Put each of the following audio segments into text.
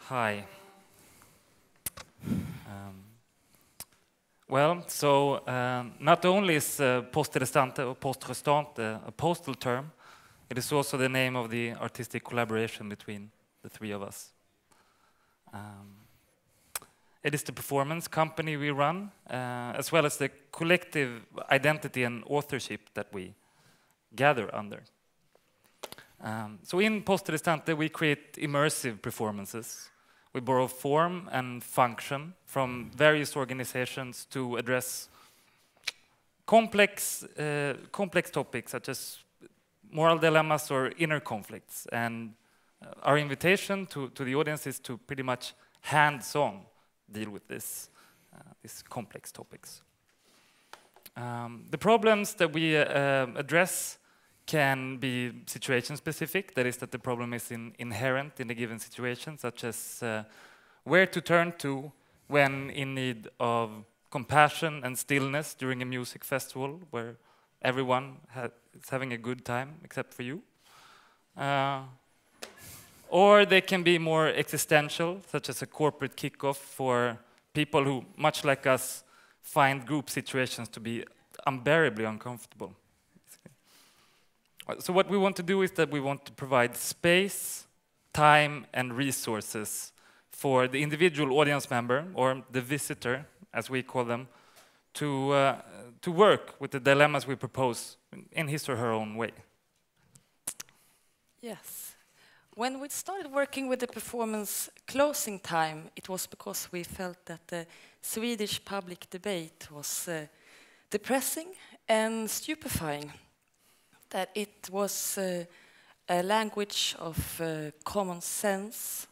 Hi. Um, not only is Poste Restante or Poste Restante a postal term, it is also the name of the artistic collaboration between the three of us. It is the performance company we run, as well as the collective identity and authorship that we gather under. So in Poste Restante, we create immersive performances. We borrow form and function from various organizations to address complex topics such as moral dilemmas or inner conflicts. And our invitation to the audience is to pretty much hands-on deal with these complex topics. The problems that we address can be situation specific, that is that the problem is inherent in a given situation, such as where to turn to when in need of compassion and stillness during a music festival where everyone is having a good time except for you. Or they can be more existential, such as a corporate kickoff for people who, much like us, find group situations to be unbearably uncomfortable. So what we want to do is that we want to provide space, time, and resources for the individual audience member, or the visitor, as we call them, to work with the dilemmas we propose in his or her own way. Yes. When we started working with the performance Closing Time, it was because we felt that the Swedish public debate was depressing and stupefying. That it was a language of common sense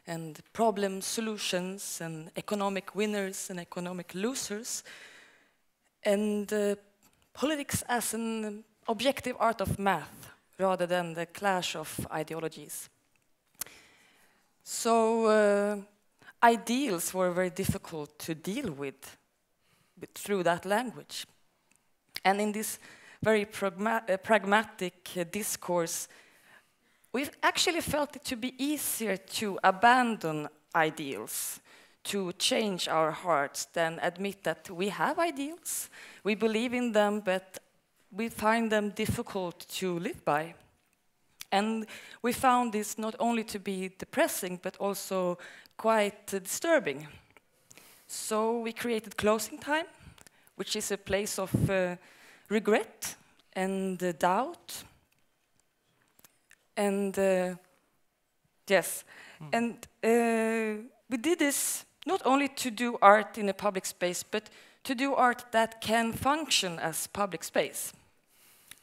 and problem solutions and economic winners and economic losers, and politics as an objective art of math rather than the clash of ideologies. So ideals were very difficult to deal with through that language. And in this very pragmatic discourse, we've actually felt it to be easier to abandon ideals, to change our hearts, than admit that we have ideals, we believe in them, but we find them difficult to live by. And we found this not only to be depressing, but also quite disturbing. So we created Closing Time, which is a place of regret and doubt, and yes, and we did this not only to do art in a public space, but to do art that can function as public space.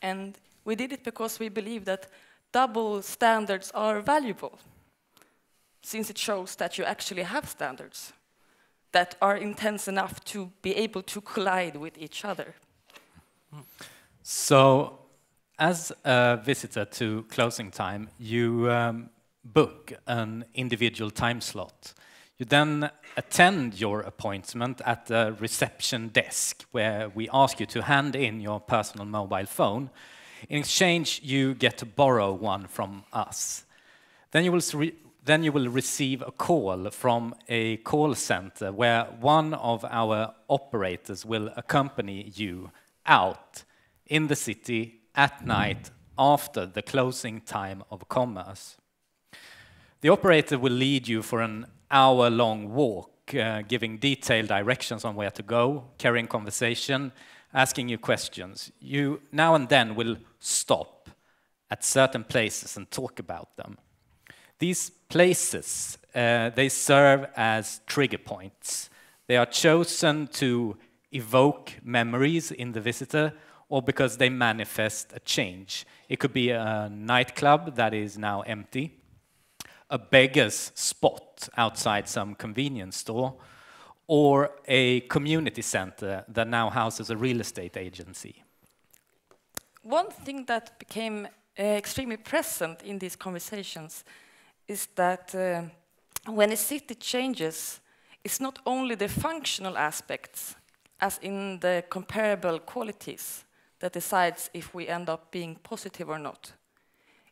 And we did it because we believe that double standards are valuable, since it shows that you actually have standards that are intense enough to be able to collide with each other. So, as a visitor to Closing Time, you book an individual time slot. You then attend your appointment at the reception desk, where we ask you to hand in your personal mobile phone. In exchange, you get to borrow one from us. Then you will receive a call from a call center where one of our operators will accompany you out in the city at night after the closing time of commerce. The operator will lead you for an hour-long walk, giving detailed directions on where to go, carrying conversation, asking you questions. You now and then will stop at certain places and talk about them. These places, they serve as trigger points. They are chosen to evoke memories in the visitor, or because they manifest a change. It could be a nightclub that is now empty, a beggar's spot outside some convenience store, or a community center that now houses a real estate agency. One thing that became extremely present in these conversations is that when a city changes, it's not only the functional aspects, as in the comparable qualities, that decides if we end up being positive or not.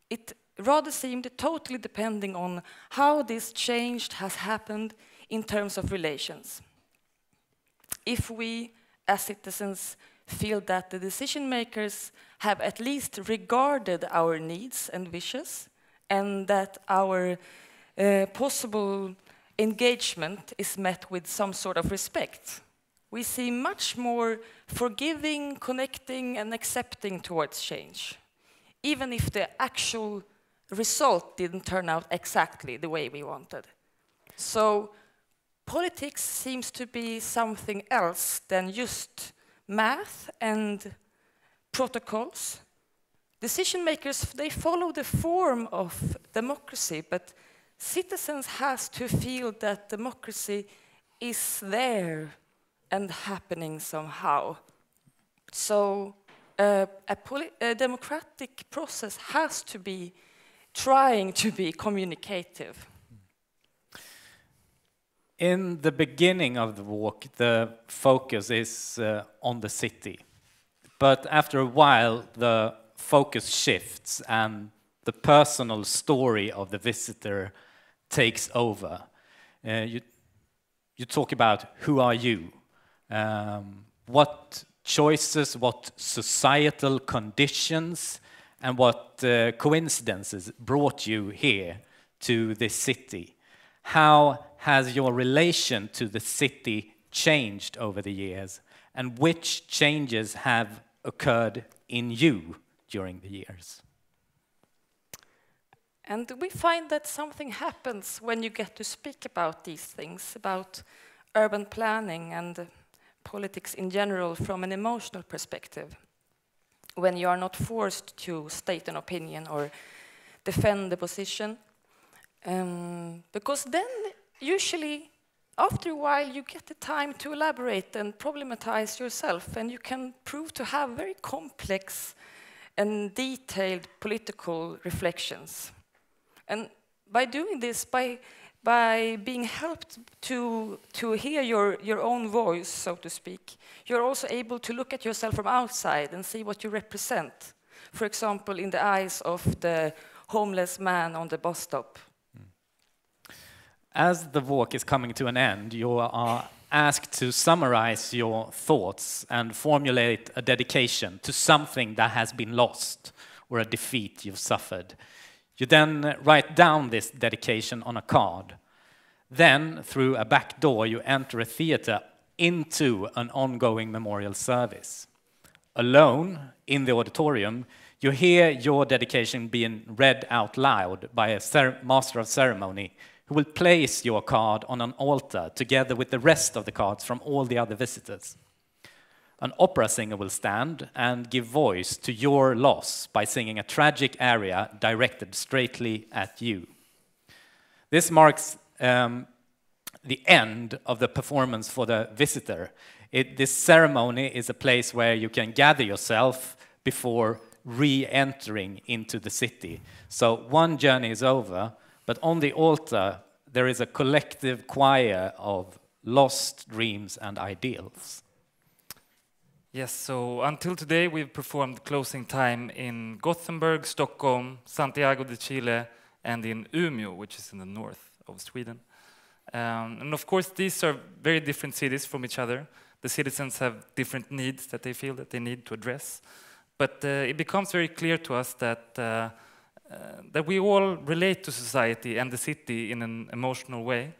It rather seemed totally depending on how this change has happened in terms of relations. If we, as citizens, feel that the decision makers have at least regarded our needs and wishes, and that our possible engagement is met with some sort of respect, we see much more forgiving, connecting, and accepting towards change, even if the actual result didn't turn out exactly the way we wanted. So politics seems to be something else than just math and protocols. Decision makers, they follow the form of democracy, but citizens has to feel that democracy is there and happening somehow. So a democratic process has to be trying to be communicative. In the beginning of the walk, the focus is on the city. But after a while, the focus shifts and the personal story of the visitor takes over. You talk about who are you? What choices, what societal conditions, and what coincidences brought you here to this city? How has your relation to the city changed over the years? And which changes have occurred in you during the years? And we find that something happens when you get to speak about these things, about urban planning and politics in general from an emotional perspective, when you are not forced to state an opinion or defend the position. Because then, usually, after a while, you get the time to elaborate and problematize yourself, and you can prove to have very complex and detailed political reflections. And by doing this, by being helped to hear your own voice, so to speak, you're also able to look at yourself from outside and see what you represent. For example, in the eyes of the homeless man on the bus stop. As the walk is coming to an end, you are asked to summarize your thoughts and formulate a dedication to something that has been lost or a defeat you've suffered. You then write down this dedication on a card. Then, through a back door, you enter a theater into an ongoing memorial service. Alone, in the auditorium, you hear your dedication being read out loud by a master of ceremony who will place your card on an altar together with the rest of the cards from all the other visitors. An opera singer will stand and give voice to your loss by singing a tragic aria directed straightly at you. This marks the end of the performance for the visitor. This ceremony is a place where you can gather yourself before re-entering into the city. So one journey is over, but on the altar there is a collective choir of lost dreams and ideals. Yes, so until today we've performed Closing Time in Gothenburg, Stockholm, Santiago de Chile, and in Umeå, which is in the north of Sweden. And of course these are very different cities from each other. The citizens have different needs that they feel that they need to address. But it becomes very clear to us that we all relate to society and the city in an emotional way.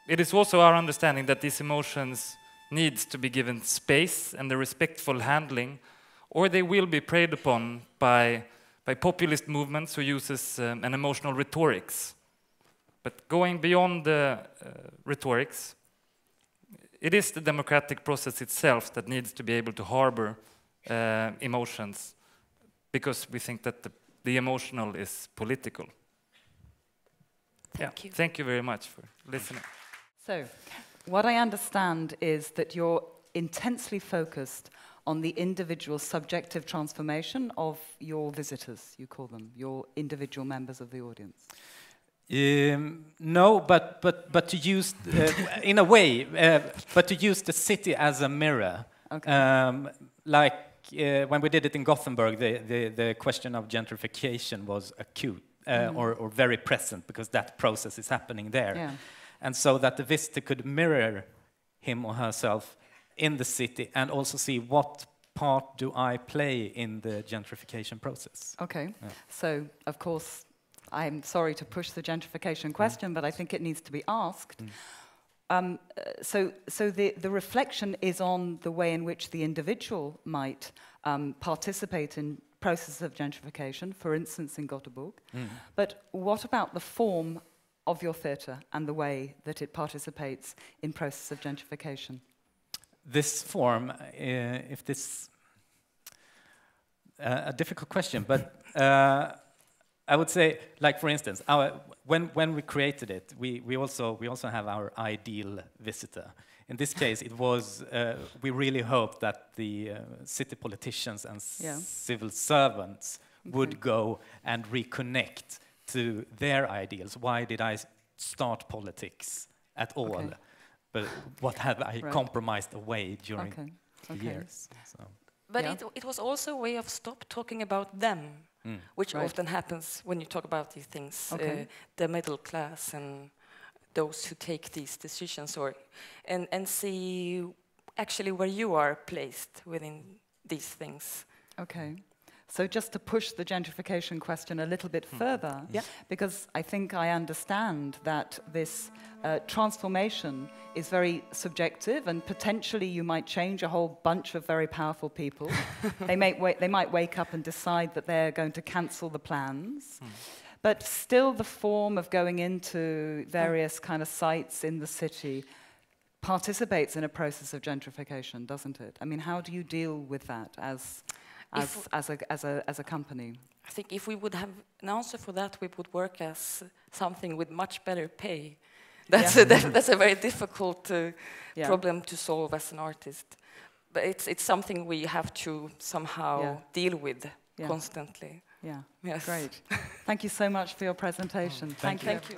It is also our understanding that these emotions needs to be given space and a respectful handling, or they will be preyed upon by populist movements who uses an emotional rhetorics. But going beyond the rhetorics, it is the democratic process itself that needs to be able to harbor emotions, because we think that the emotional is political. Thank you very much for listening. So, what I understand is that you're intensely focused on the individual subjective transformation of your visitors, you call them, your individual members of the audience. No, but to use, in a way, but to use the city as a mirror. Okay. Like when we did it in Gothenburg, the question of gentrification was acute or very present because that process is happening there. Yeah. And so that the visitor could mirror him or herself in the city and also see what part do I play in the gentrification process. Okay. Yeah. So, of course, I'm sorry to push the gentrification question, but I think it needs to be asked. So the reflection is on the way in which the individual might participate in processes of gentrification, for instance, in Gothenburg. But what about the form of your theatre and the way that it participates in processes of gentrification? This form, if this a difficult question, but I would say, like for instance, when we created it, we also have our ideal visitor. In this case, it was we really hoped that the city politicians and civil servants would go and reconnect to their ideals. Why did I start politics at all? Okay. But what have I compromised away during the years? So. But it was also a way of stop talking about them, which often happens when you talk about these things, the middle class and those who take these decisions, and see actually where you are placed within these things. Okay. So just to push the gentrification question a little bit further, because I think I understand that this transformation is very subjective, and potentially you might change a whole bunch of very powerful people. They might wake up and decide that they're going to cancel the plans. But still the form of going into various kind of sites in the city participates in a process of gentrification, doesn't it? I mean, how do you deal with that as a company? I think if we would have an answer for that, we would work as something with much better pay. That's a very difficult problem to solve as an artist. But it's something we have to somehow deal with constantly. Yeah, yes. Great. Thank you so much for your presentation. Thank you. Thank you.